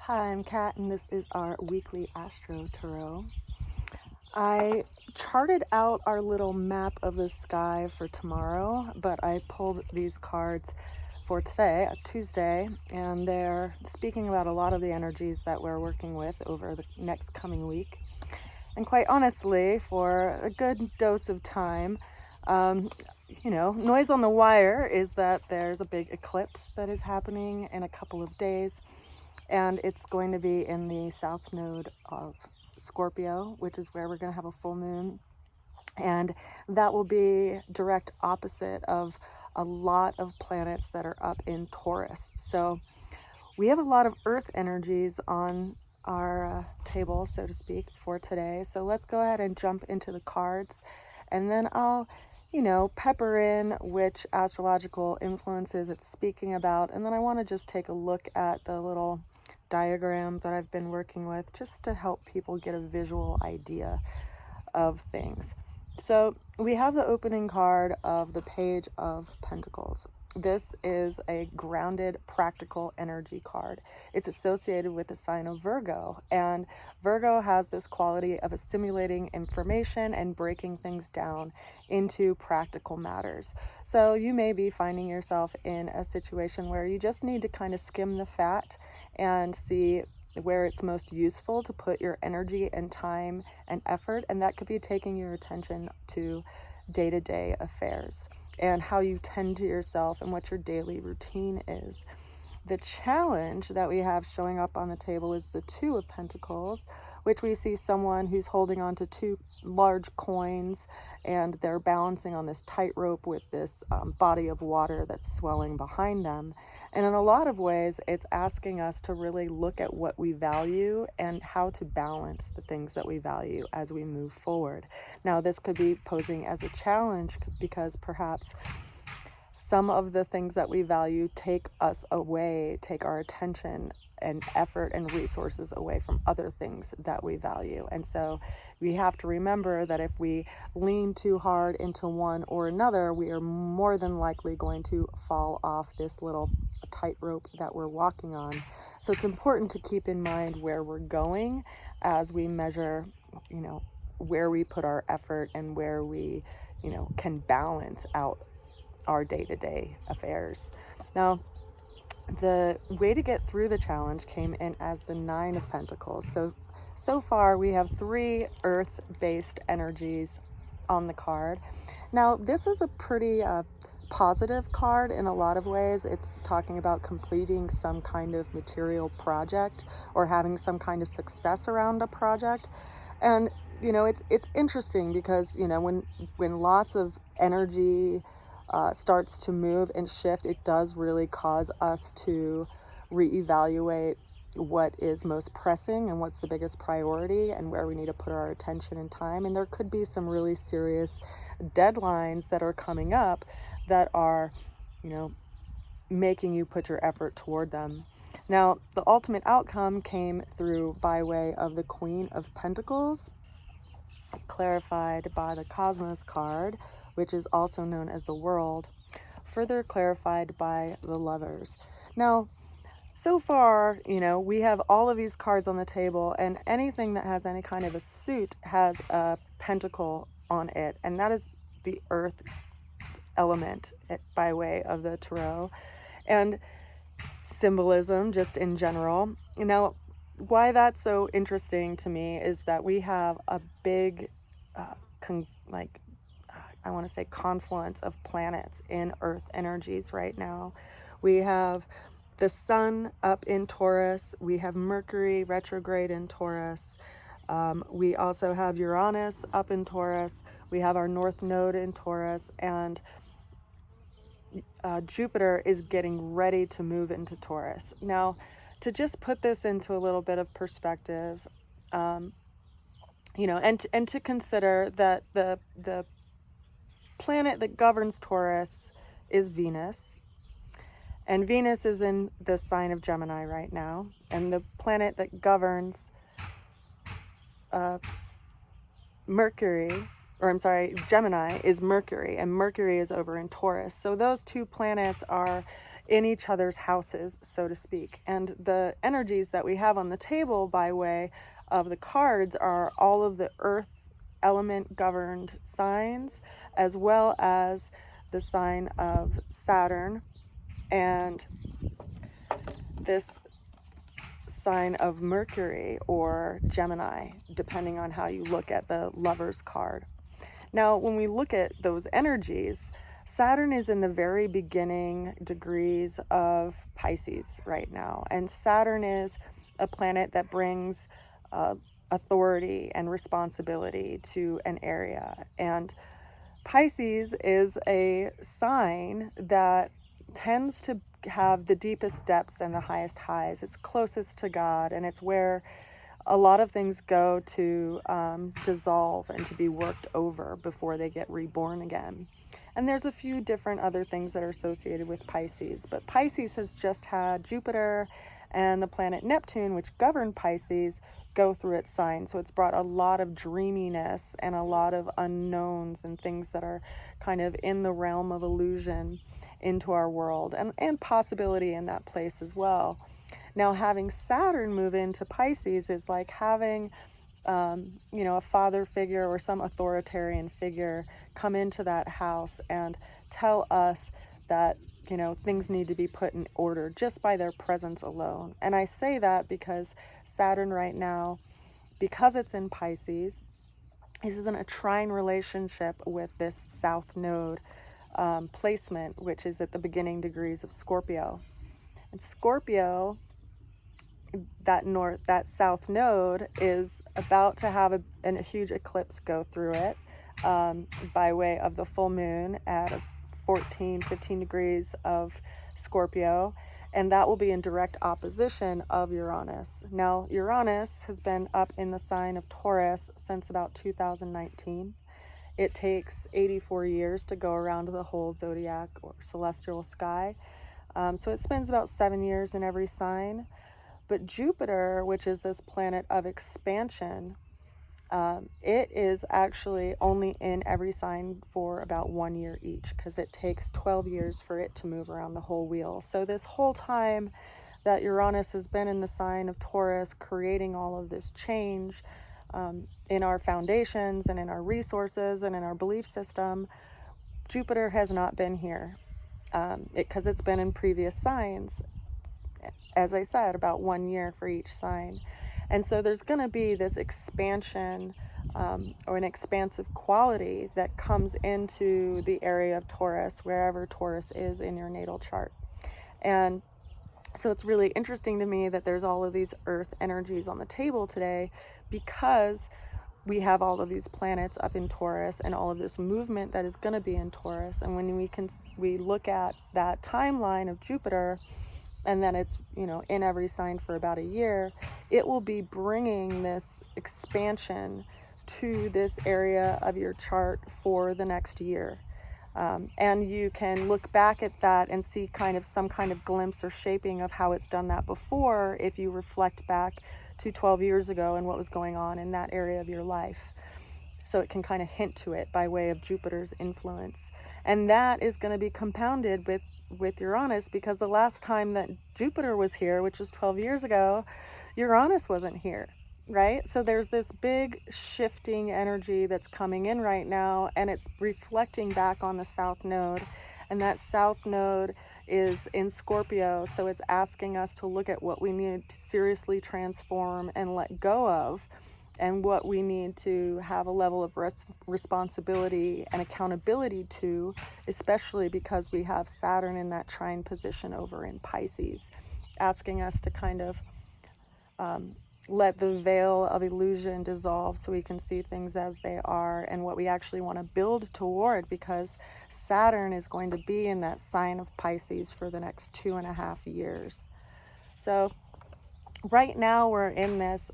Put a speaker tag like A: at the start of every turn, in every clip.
A: Hi, I'm Kat, and this is our weekly Astro Tarot. I charted out our little map of the sky for tomorrow, but I pulled these cards for today, a Tuesday, and they're speaking about a lot of the energies that we're working with over the next coming week. And quite honestly, for a good dose of time, noise on the wire is that there's a big eclipse that is happening in a couple of days. And it's going to be in the south node of Scorpio, which is where we're going to have a full moon. And that will be direct opposite of a lot of planets that are up in Taurus. So we have a lot of earth energies on our table, so to speak, for today. So let's go ahead and jump into the cards. And then I'll pepper in which astrological influences it's speaking about. And then I want to just take a look at the little diagrams that I've been working with just to help people get a visual idea of things. So we have the opening card of the Page of Pentacles. This is a grounded, practical energy card. It's associated with the sign of Virgo, and Virgo has this quality of assimilating information and breaking things down into practical matters. So you may be finding yourself in a situation where you just need to kind of skim the fat and see where it's most useful to put your energy and time and effort, and that could be taking your attention to day-to-day affairs and how you tend to yourself and what your daily routine is. The challenge that we have showing up on the table is the Two of Pentacles, which we see someone who's holding on to two large coins, and they're balancing on this tightrope with this body of water that's swelling behind them. And in a lot of ways, it's asking us to really look at what we value and how to balance the things that we value as we move forward. Now, this could be posing as a challenge because perhaps some of the things that we value take us away, take our attention and effort and resources away from other things that we value. And so we have to remember that if we lean too hard into one or another, we are more than likely going to fall off this little tightrope that we're walking on. So it's important to keep in mind where we're going as we measure, where we put our effort and where we, can balance out our day-to-day affairs. Now, the way to get through the challenge came in as the Nine of Pentacles. So far we have 3 earth-based energies on the card. Now, this is a pretty positive card in a lot of ways. It's talking about completing some kind of material project or having some kind of success around a project. And it's interesting because when lots of energy starts to move and shift, it does really cause us to reevaluate what is most pressing and what's the biggest priority and where we need to put our attention and time. And there could be some really serious deadlines that are coming up that are, making you put your effort toward them. Now, the ultimate outcome came through by way of the Queen of Pentacles, clarified by the Cosmos card, which is also known as the World, further clarified by the Lovers. Now, so far, we have all of these cards on the table, and anything that has any kind of a suit has a pentacle on it, and that is the earth element by way of the tarot, and symbolism just in general. Now, why that's so interesting to me is that we have a big confluence of planets in earth energies right now. We have the sun up in Taurus, we have Mercury retrograde in Taurus, we also have Uranus up in Taurus, we have our north node in Taurus, and Jupiter is getting ready to move into Taurus. Now, to just put this into a little bit of perspective, and to consider that the planet that governs Taurus is Venus, and Venus is in the sign of Gemini right now, and the planet that governs Gemini is Mercury, and Mercury is over in Taurus. So those two planets are in each other's houses, so to speak. And the energies that we have on the table by way of the cards are all of the earth element governed signs, as well as the sign of Saturn and this sign of Mercury or Gemini, depending on how you look at the Lover's card. Now, when we look at those energies, Saturn is in the very beginning degrees of Pisces right now. And Saturn is a planet that brings authority and responsibility to an area. And Pisces is a sign that tends to have the deepest depths and the highest highs. It's closest to God, and it's where a lot of things go to dissolve and to be worked over before they get reborn again. And there's a few different other things that are associated with Pisces, but Pisces has just had Jupiter and the planet Neptune, which govern Pisces, go through its sign. So it's brought a lot of dreaminess and a lot of unknowns and things that are kind of in the realm of illusion into our world, and possibility in that place as well. Now, having Saturn move into Pisces is like having a father figure or some authoritarian figure come into that house and tell us that things need to be put in order just by their presence alone. And I say that because Saturn right now, because it's in Pisces, this is in a trine relationship with this South Node placement, which is at the beginning degrees of Scorpio. And Scorpio, that South Node, is about to have a huge eclipse go through it by way of the full moon at 15 degrees of Scorpio, and that will be in direct opposition of Uranus. Now, Uranus has been up in the sign of Taurus since about 2019. It takes 84 years to go around the whole zodiac or celestial sky. So it spends about 7 years in every sign. But Jupiter, which is this planet of expansion, it is actually only in every sign for about 1 year each, because it takes 12 years for it to move around the whole wheel. So this whole time that Uranus has been in the sign of Taurus, creating all of this change in our foundations and in our resources and in our belief system, Jupiter has not been here because it's been in previous signs. As I said, about 1 year for each sign. And so there's going to be this expansion or an expansive quality that comes into the area of Taurus, wherever Taurus is in your natal chart. And so it's really interesting to me that there's all of these earth energies on the table today, because we have all of these planets up in Taurus and all of this movement that is going to be in Taurus. And when we look at that timeline of Jupiter, and then it's in every sign for about a year, it will be bringing this expansion to this area of your chart for the next year. And you can look back at that and see some kind of glimpse or shaping of how it's done that before, if you reflect back to 12 years ago and what was going on in that area of your life. So it can kind of hint to it by way of Jupiter's influence. And that is going to be compounded with Uranus, because the last time that Jupiter was here, which was 12 years ago, Uranus wasn't here, right? So there's this big shifting energy that's coming in right now, and it's reflecting back on the South Node. And that South Node is in Scorpio, so it's asking us to look at what we need to seriously transform and let go of, and what we need to have a level of responsibility and accountability to, especially because we have Saturn in that trine position over in Pisces, asking us to kind of let the veil of illusion dissolve so we can see things as they are and what we actually want to build toward, because Saturn is going to be in that sign of Pisces for the next 2.5 years. So right now we're in this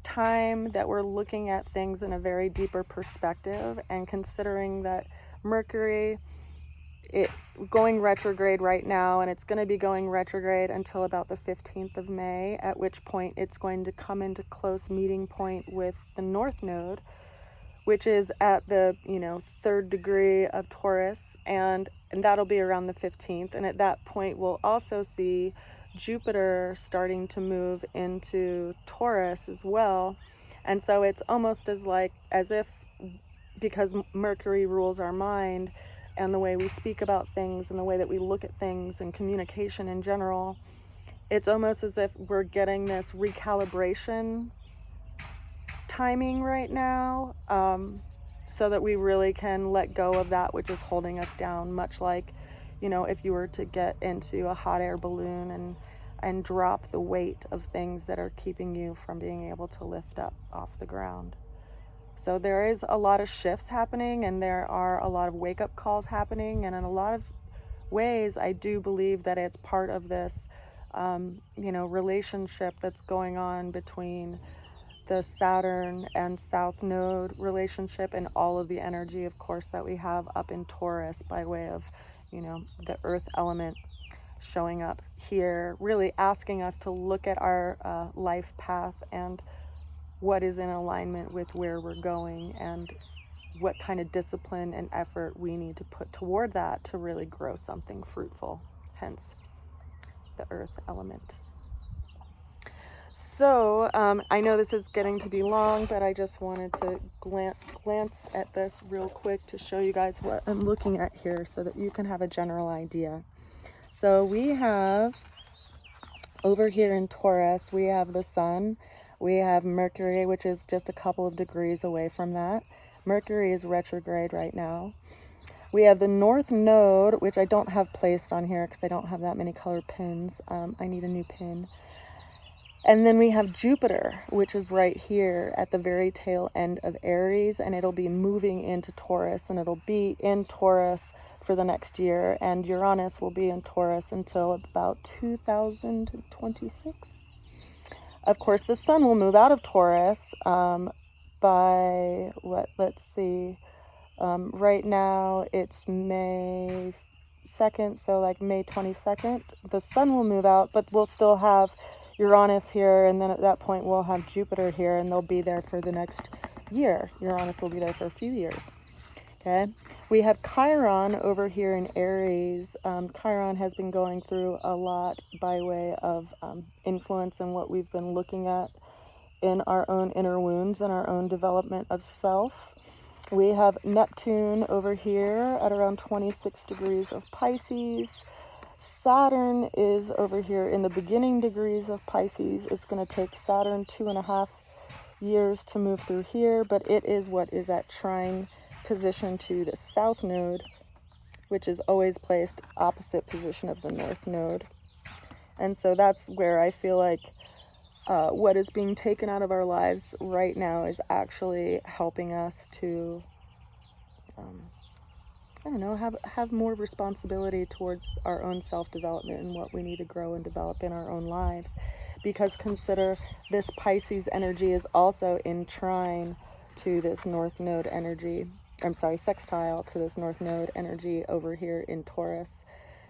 A: time that we're looking at things in a very deeper perspective, and considering that Mercury, it's going retrograde right now, and it's going to be going retrograde until about the 15th of May, at which point it's going to come into close meeting point with the North Node, which is at the, you know, 3rd degree of Taurus, and that'll be around the 15th. And at that point, we'll also see Jupiter starting to move into Taurus as well. And so it's almost as if, because Mercury rules our mind and the way we speak about things and the way that we look at things and communication in general, it's almost as if we're getting this recalibration timing right now, so that we really can let go of that which is holding us down, much like, you know, if you were to get into a hot air balloon and drop the weight of things that are keeping you from being able to lift up off the ground. So there is a lot of shifts happening, and there are a lot of wake-up calls happening, and in a lot of ways I do believe that it's part of this you know, relationship that's going on between the Saturn and South Node relationship, and all of the energy, of course, that we have up in Taurus by way of, you know, the earth element showing up here, really asking us to look at our life path and what is in alignment with where we're going, and what kind of discipline and effort we need to put toward that to really grow something fruitful, hence the earth element. So I know this is getting to be long, but I just wanted to glance at this real quick to show you guys what I'm looking at here so that you can have a general idea. So we have over here in Taurus, we have the sun, we have Mercury, which is just a couple of degrees away from that. Mercury is retrograde right now. We have the North Node, which I don't have placed on here because I don't have that many colored pins. I need a new pin. And then we have Jupiter, which is right here at the very tail end of Aries, and it'll be moving into Taurus, and it'll be in Taurus for the next year, and Uranus will be in Taurus until about 2026. Of course, the sun will move out of Taurus by, let's see, right now it's May 2nd, so like May 22nd. The sun will move out, but we'll still have Uranus here, and then at that point we'll have Jupiter here, and they'll be there for the next year. Uranus will be there for a few years. Okay, we have Chiron over here in Aries. Chiron has been going through a lot by way of influence and what we've been looking at in our own inner wounds and our own development of self. We have Neptune over here at around 26 degrees of Pisces. Saturn is over here in the beginning degrees of Pisces. It's going to take Saturn 2.5 years to move through here, but it is what is at trine position to the South Node, which is always placed opposite position of the North Node. And so that's where I feel like what is being taken out of our lives right now is actually helping us to I don't know, have more responsibility towards our own self-development and what we need to grow and develop in our own lives. Because consider this Pisces energy is also in trine to this North Node energy. I'm sorry, sextile to this North Node energy over here in Taurus.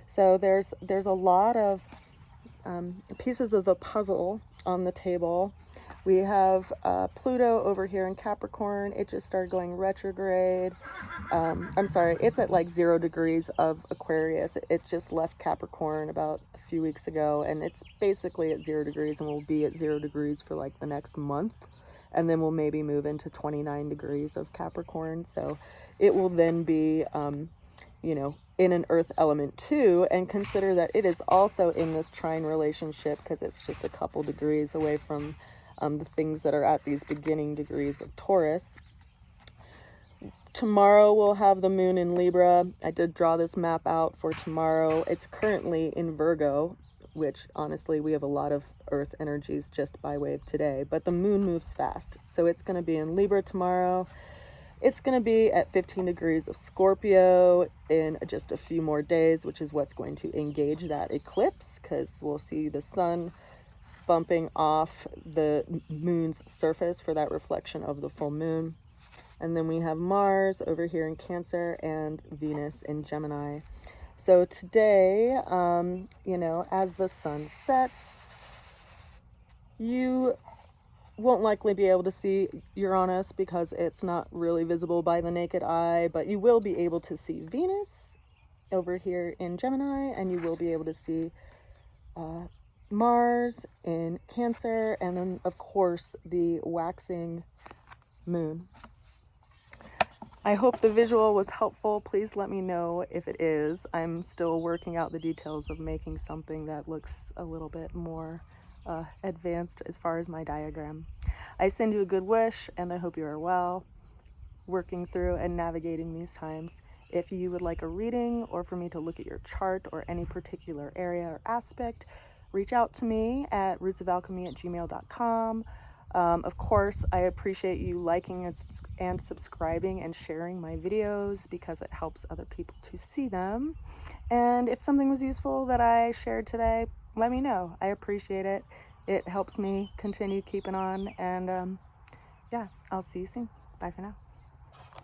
A: So there's a lot of pieces of the puzzle on the table. We have Pluto over here in Capricorn. It just started going retrograde. I'm sorry, it's at like 0 degrees of Aquarius. It just left Capricorn about a few weeks ago, and it's basically at 0 degrees, and will be at 0 degrees for like the next month. And then we'll maybe move into 29 degrees of Capricorn. So it will then be, you know, in an earth element too. And consider that it is also in this trine relationship because it's just a couple degrees away from the things that are at these beginning degrees of Taurus. Tomorrow we'll have the moon in Libra. I did draw this map out for tomorrow. It's currently in Virgo, which honestly we have a lot of earth energies just by way of today, but the moon moves fast. So it's going to be in Libra tomorrow. It's going to be at 15 degrees of Scorpio in just a few more days, which is what's going to engage that eclipse, because we'll see the sun bumping off the moon's surface for that reflection of the full moon. And then we have Mars over here in Cancer and Venus in Gemini. So today, you know, as the sun sets, you won't likely be able to see Uranus because it's not really visible by the naked eye, but you will be able to see Venus over here in Gemini, and you will be able to see Mars in Cancer, and then of course the waxing moon. I hope the visual was helpful. Please let me know if it is. I'm still working out the details of making something that looks a little bit more advanced as far as my diagram. I send you a good wish, and I hope you are well, working through and navigating these times. If you would like a reading, or for me to look at your chart or any particular area or aspect, reach out to me at rootsofalchemy@gmail.com. Of course, I appreciate you liking and subscribing and sharing my videos because it helps other people to see them. And if something was useful that I shared today, let me know. I appreciate it. It helps me continue keeping on. And yeah, I'll see you soon. Bye for now.